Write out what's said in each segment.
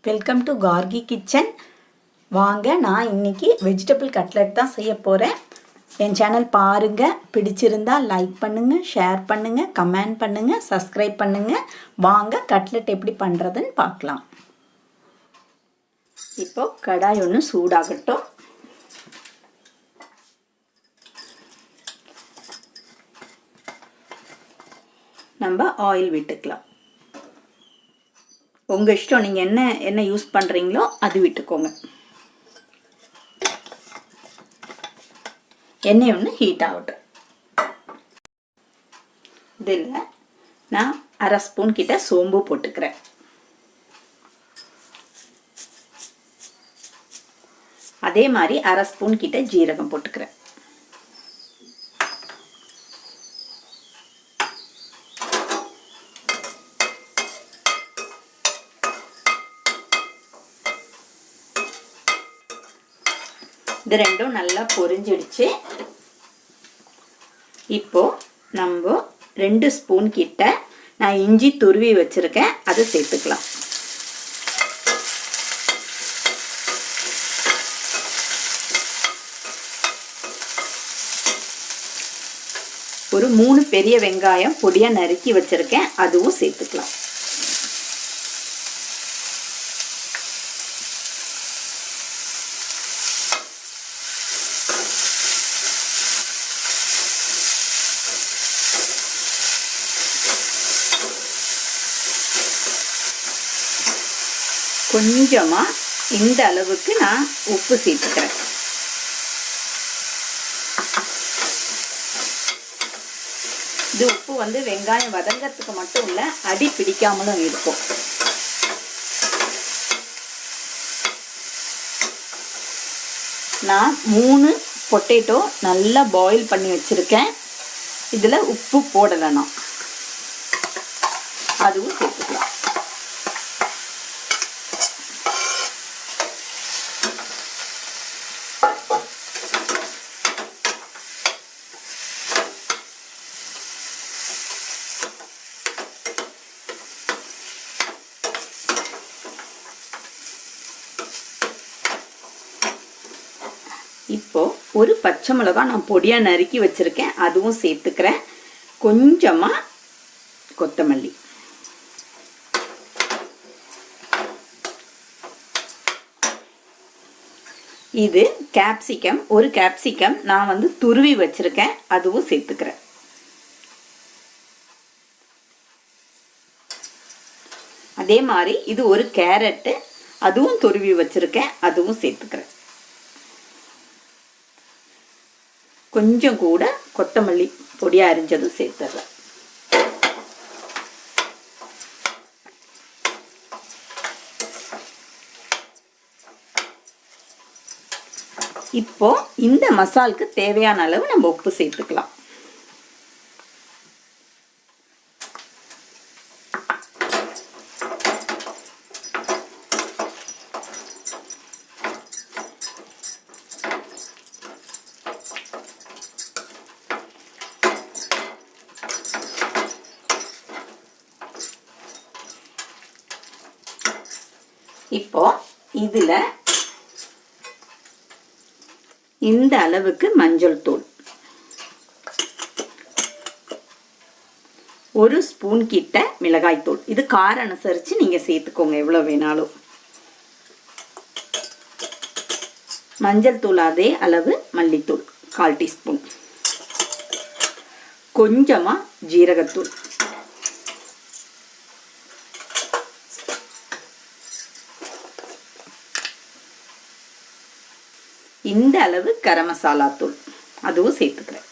Welcome to Gargi kitchen. வாங்க, நான் இன்னைக்கு வெஜிடபிள் கட்லெட் தான் செய்ய போகிறேன். என் சேனல் பாருங்கள், பிடிச்சிருந்தா லைக் பண்ணுங்கள், ஷேர் பண்ணுங்கள், கமெண்ட் பண்ணுங்கள், சப்ஸ்கிரைப் பண்ணுங்கள். வாங்க கட்லெட் எப்படி பண்ணுறதுன்னு பார்க்கலாம். இப்போது கடாய் ஒன்று சூடாகட்டும். நம்ம ஆயில் விட்டுக்கலாம். உங்கள் இஷ்டம், நீங்கள் என்ன யூஸ் பண்ணுறீங்களோ அது விட்டுக்கோங்க. எண்ணெய் ஒன்று ஹீட் ஆகட்டும். இதில் நான் அரை ஸ்பூன் கிட்ட சோம்பு போட்டுக்கிறேன். அதே மாதிரி அரை ஸ்பூன் கிட்ட ஜீரகம் போட்டுக்கிறேன். இது ரெண்டும் நல்லா பொரிஞ்சிடுச்சு. இப்போ நம்ம 2 ஸ்பூன் கிட்ட நான் இஞ்சி துருவி வச்சிருக்கேன், அதை சேர்த்துக்கலாம். ஒரு 3 பெரிய வெங்காயம் பொடியா நறுக்கி வச்சிருக்கேன், அதுவும் சேர்த்துக்கலாம். கொஞ்சமா இந்த அளவுக்கு நான் உப்பு சேர்த்துக்கிறேன். இது உப்பு வந்து வெங்காயம் வதங்கிறதுக்கு மட்டும் இல்லை, அடி பிடிக்காமலும் இருக்கும். நான் 3 பொட்டேட்டோ நல்லா பாயில் பண்ணி வச்சிருக்கேன். இதில் உப்பு போடலை, நான் அதுவும் சேர்த்துக்கலாம். இப்போ ஒரு பச்சை மிளகாய் நான் பொடியா நறுக்கி வச்சிருக்கேன், அதுவும் சேர்த்துக்கிறேன். கொஞ்சமா கொத்தமல்லி. இது கேப்சிகம், ஒரு கேப்சிகம் நான் வந்து துருவி வச்சிருக்கேன், அதுவும் சேர்த்துக்கிறேன். அதே மாதிரி இது ஒரு கேரட்டு, அதுவும் துருவி வச்சிருக்கேன், அதுவும் சேர்த்துக்கிறேன். கொஞ்சம் கூட கொத்தமல்லி பொடியா அரிஞ்சதும் சேர்த்துறேன். இப்போ இந்த மசாலுக்கு தேவையான அளவு நம்ம உப்பு சேர்த்துக்கலாம். இப்போ இதுல இந்த அளவுக்கு மஞ்சள் தூள், 1 ஸ்பூன் கிட்ட மிளகாய் தூள். இது காரம் அனுசரிச்சு நீங்க சேர்த்துக்கோங்க, எவ்வளவு வேணாலும். மஞ்சள் தூள் அதே அளவு, மல்லித்தூள் 1/4 டீஸ்பூன். கொஞ்சமா ஜீரகத்தூள், இந்த அளவு கரம் மசாலா தூள், அதுவும் சேர்த்துக்கிறேன்.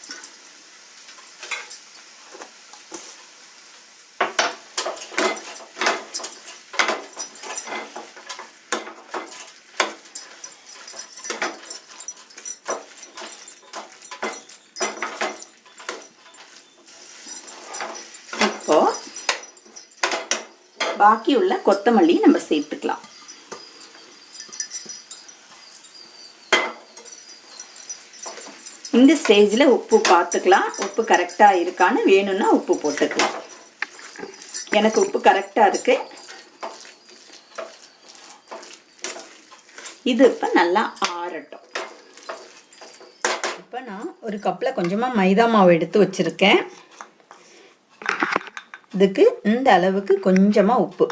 இப்போ பாக்கி உள்ள கொத்தமல்லி நம்ம சேர்த்துக்கலாம். இந்த ஸ்டேஜில் உப்பு பார்த்துக்கலாம், உப்பு கரெக்டாக இருக்கான்னு. வேணும்னா உப்பு போட்டுக்கலாம். எனக்கு உப்பு கரெக்டாக இருக்குது. இது இப்போ நல்லா ஆறட்டும். இப்போ நான் ஒரு கப்பில் கொஞ்சமாக மைதா மாவு எடுத்து வச்சுருக்கேன். இதுக்கு இந்த அளவுக்கு கொஞ்சமாக உப்பு,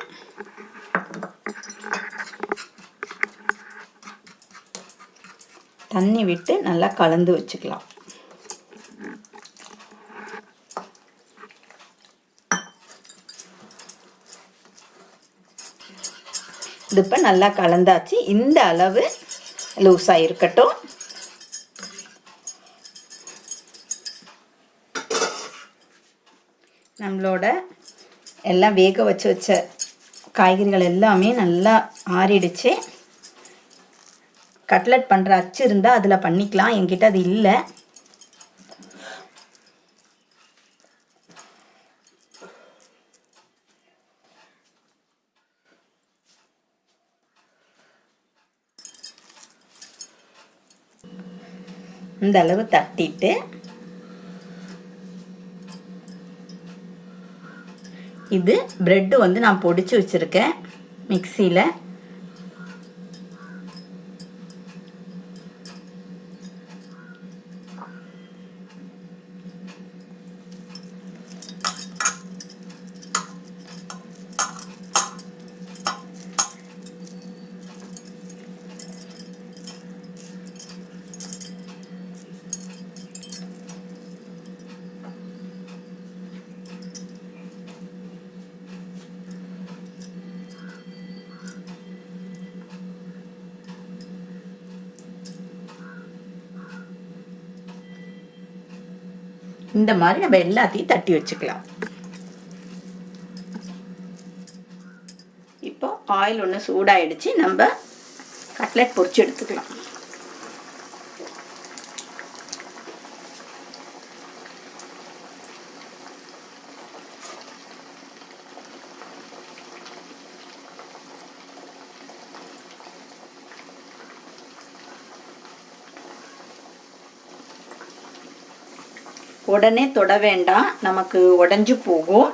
தண்ணி விட்டு நல்லா கலந்து வச்சுக்கலாம். இது இப்போ நல்லா கலந்தாச்சு. இந்த அளவு லூஸாக இருக்கட்டும். நம்மளோட எல்லாம் வேக வச்ச காய்கறிகள் எல்லாமே நல்லா ஆறிடுச்சு. கட்லெட் பண்ணுற அச்சு இருந்தால் அதில் பண்ணிக்கலாம். என்கிட்ட அது இல்லை. இந்த அளவு தட்டிட்டு இது பிரெட்டு வந்து நான் பொடிச்சு வச்சுருக்கேன் மிக்சியில். இந்த மாதிரி நம்ம எல்லாத்தையும் தட்டி வச்சுக்கலாம். இப்போ ஆயில் ஒன்று சூடாயிடுச்சு. நம்ம கட்லெட் பொரிச்சு எடுத்துக்கலாம். உடனே தொட வேண்டாம், நமக்கு உடஞ்சி போகும்.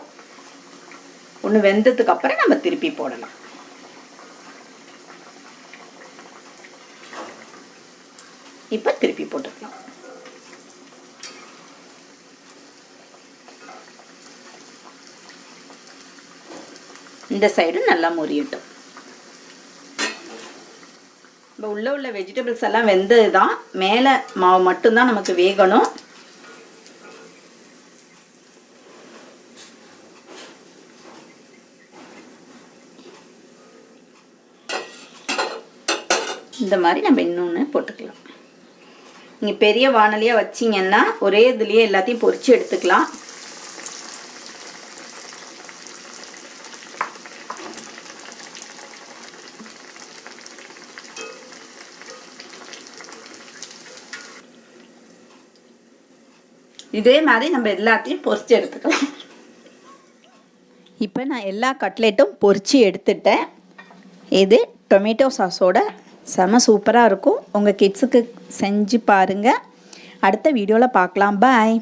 ஒன்று வெந்ததுக்கு அப்புறம் நம்ம திருப்பி போடலாம். இப்போ திருப்பி போட்டுக்கலாம். இந்த சைடு நல்லா முறியட்டும். இப்போ உள்ள வெஜிடபிள்ஸ் எல்லாம் வெந்தது தான். மேலே மாவு மட்டும்தான் நமக்கு வேகணும். இந்த மாதிரி நம்ம இன்னொன்று போட்டுக்கலாம். நீங்கள் பெரிய வானலியாக வச்சிங்கன்னா ஒரே இதுலேயே எல்லாத்தையும் பொரிச்சு எடுத்துக்கலாம். இதே மாதிரி நம்ம எல்லாத்தையும் பொரிச்சு எடுத்துக்கலாம். இப்போ நான் எல்லா கட்லெட்டும் பொரிச்சு எடுத்துட்டேன். இது டொமேட்டோ சாஸோட செம சூப்பராக இருக்கும். உங்கள் கிட்ஸுக்கு செஞ்சு பாருங்கள். அடுத்த வீடியோவில் பார்க்கலாம். பாய்.